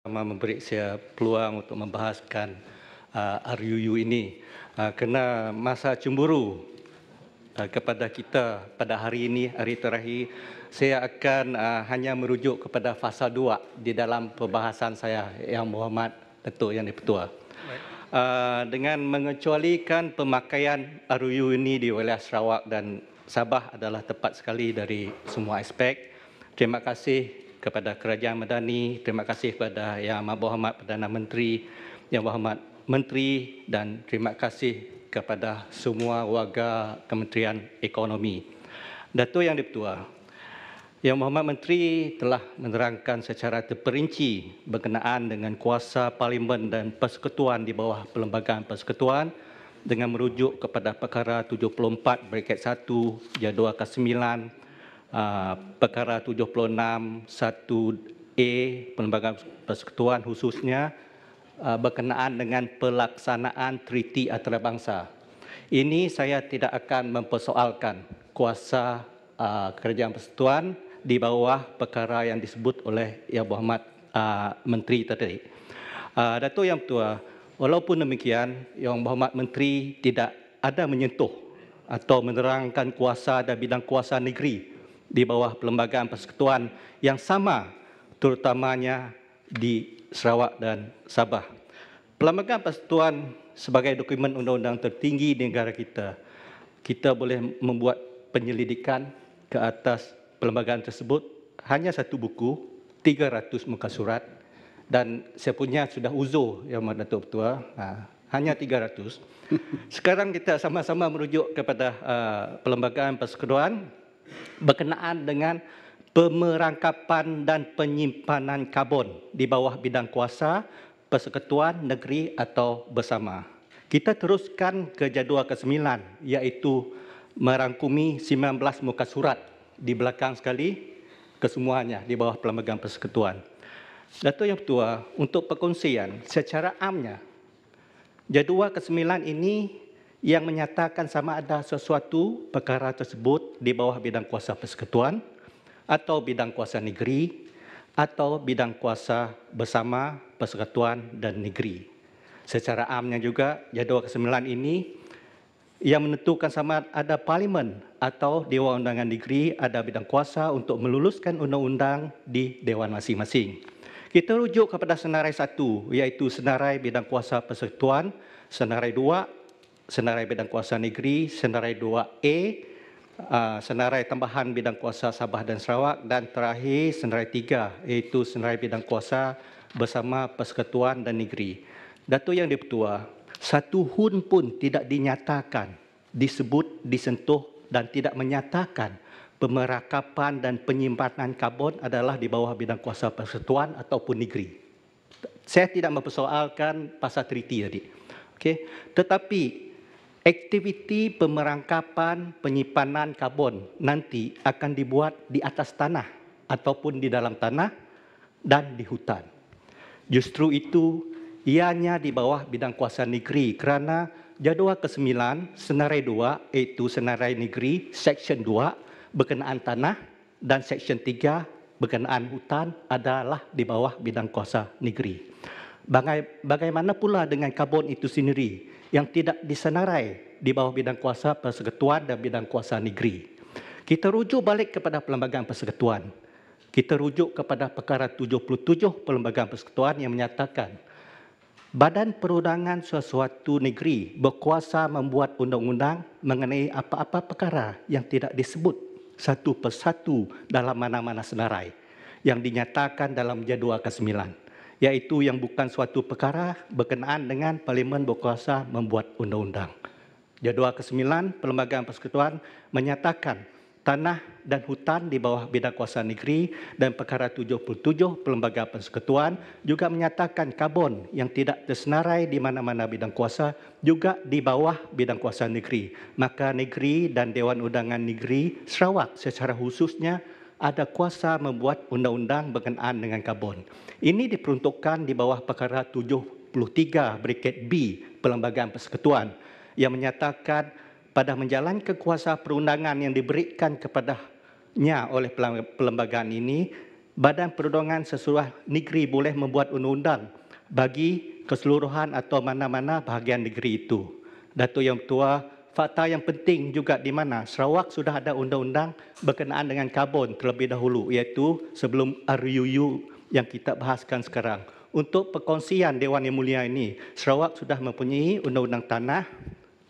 memberi saya peluang untuk membahaskan RUU ini kerana masa cemburu kepada kita pada hari ini, hari terakhir, saya akan hanya merujuk kepada fasa 2 di dalam perbahasan saya Yang Berhormat Datuk Yang di-Pertua. Dengan mengecualikan pemakaian RUU ini di wilayah Sarawak dan Sabah adalah tepat sekali dari semua aspek. Terima kasih kepada Kerajaan Madani, terima kasih kepada Yang Berhormat Perdana Menteri, Yang Berhormat Menteri dan terima kasih kepada semua warga Kementerian Ekonomi. Datuk Yang di-Pertua, Yang Berhormat Menteri telah menerangkan secara terperinci berkenaan dengan kuasa Parlimen dan Persekutuan di bawah Perlembagaan Persekutuan dengan merujuk kepada Perkara 74/1 Jadual ke-9, Perkara 76 1A Perlembagaan Persekutuan khususnya berkenaan dengan pelaksanaan treaty antarabangsa. Ini saya tidak akan mempersoalkan kuasa Kerajaan Persekutuan di bawah perkara yang disebut oleh Yang Berhormat Menteri tadi. Datuk Yang Bertua, walaupun demikian, Yang Berhormat Menteri tidak ada menyentuh atau menerangkan kuasa dan bidang kuasa negeri di bawah Perlembagaan Persekutuan yang sama terutamanya di Sarawak dan Sabah. Perlembagaan Persekutuan sebagai dokumen undang-undang tertinggi di negara kita, kita boleh membuat penyelidikan ke atas perlembagaan tersebut hanya satu buku, 300 muka surat dan saya punya sudah uzur Yang Berhormat Datuk Ketua, hanya 300. Sekarang kita sama-sama merujuk kepada Perlembagaan Persekutuan berkenaan dengan pemerangkapan dan penyimpanan karbon di bawah bidang kuasa persekutuan negeri atau bersama. Kita teruskan ke jadual ke-9 iaitu merangkumi 19 muka surat di belakang sekali kesemuanya di bawah Perlembagaan Persekutuan. Datuk Yang Bertua, untuk perkongsian secara amnya, jadual ke-9 ini yang menyatakan sama ada sesuatu perkara tersebut di bawah bidang kuasa persekutuan atau bidang kuasa negeri atau bidang kuasa bersama persekutuan dan negeri. Secara amnya juga jadual ke-9 ini yang menentukan sama ada Parlimen atau Dewan Undangan Negeri ada bidang kuasa untuk meluluskan undang-undang di Dewan masing-masing. Kita rujuk kepada senarai 1 iaitu senarai bidang kuasa persekutuan, senarai 2 senarai bidang kuasa negeri, senarai 2A, senarai tambahan bidang kuasa Sabah dan Sarawak dan terakhir senarai 3 iaitu senarai bidang kuasa bersama persekutuan dan negeri. Datuk Yang di-Pertua, satu hun pun tidak dinyatakan, disebut, disentuh dan tidak menyatakan pemerakapan dan penyimpanan karbon adalah di bawah bidang kuasa persekutuan ataupun negeri. Saya tidak mempersoalkan pasal treaty tadi. Okay. Tetapi aktiviti pemerangkapan penyimpanan karbon nanti akan dibuat di atas tanah ataupun di dalam tanah dan di hutan. Justru itu ianya di bawah bidang kuasa negeri kerana jadual ke-9 senarai 2 iaitu senarai negeri seksyen 2 berkenaan tanah dan seksyen 3 berkenaan hutan adalah di bawah bidang kuasa negeri. Bagaimana pula dengan karbon itu sendiri yang tidak disenarai di bawah bidang kuasa persekutuan dan bidang kuasa negeri? Kita rujuk balik kepada Perlembagaan Persekutuan. Kita rujuk kepada Perkara 77 Perlembagaan Persekutuan yang menyatakan Badan Perundangan sesuatu negeri berkuasa membuat undang-undang mengenai apa-apa perkara yang tidak disebut satu persatu dalam mana-mana senarai yang dinyatakan dalam jadual ke-9. Iaitu yang bukan suatu perkara berkenaan dengan Parlimen berkuasa membuat undang-undang. Jadual ke-9 Perlembagaan Persekutuan menyatakan tanah dan hutan di bawah bidang kuasa negeri dan perkara 77 Perlembagaan Persekutuan juga menyatakan karbon yang tidak tersenarai di mana-mana bidang kuasa juga di bawah bidang kuasa negeri. Maka negeri dan Dewan Undangan Negeri Sarawak secara khususnya ada kuasa membuat undang-undang berkenaan dengan karbon. Ini diperuntukkan di bawah perkara 73/B Perlembagaan Persekutuan yang menyatakan pada menjalankan kuasa perundangan yang diberikan kepadanya oleh perlembagaan ini Badan Perundangan Sesuruh Negeri boleh membuat undang-undang bagi keseluruhan atau mana-mana bahagian negeri itu. Datuk Yang Tua, fakta yang penting juga di mana Sarawak sudah ada undang-undang berkenaan dengan karbon terlebih dahulu, iaitu sebelum RUU yang kita bahaskan sekarang. Untuk perkongsian Dewan Yang Mulia ini, Sarawak sudah mempunyai undang-undang tanah,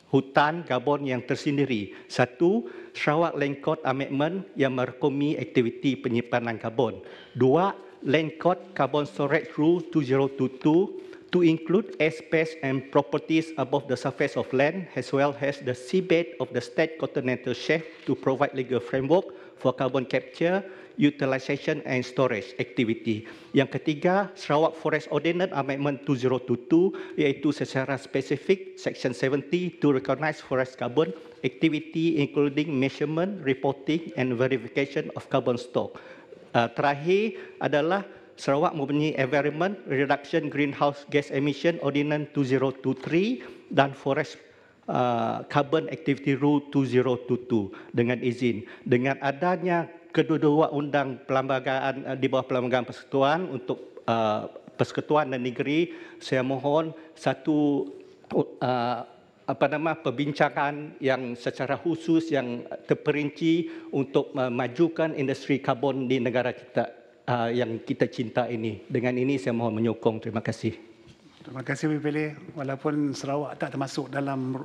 hutan, karbon yang tersendiri. Satu, Sarawak Land Court Amendment yang merakumi aktiviti penyimpanan karbon. Dua, Land Court Carbon Storage Rule 2022 to include airspace and properties above the surface of land as well as the seabed of the state continental shelf to provide legal framework for carbon capture, utilisation and storage activity. Yang ketiga, Sarawak Forest Ordinance Amendment 2022 iaitu secara spesifik Section 70 to recognise forest carbon activity including measurement, reporting and verification of carbon stock. Terakhir adalah Sarawak mempunyai Environment Reduction Greenhouse Gas Emission Ordinance 2023 dan Forest Carbon Activity Rule 2022 dengan izin. Dengan adanya kedua-dua undang perlembagaan di bawah Perlembagaan Persekutuan untuk Persekutuan dan Negeri, saya mohon satu perbincangan yang secara khusus yang terperinci untuk memajukan industri karbon di negara kita yang kita cinta ini. Dengan ini saya mohon menyokong. Terima kasih. Terima kasih, PPL. Walaupun Sarawak tak termasuk dalam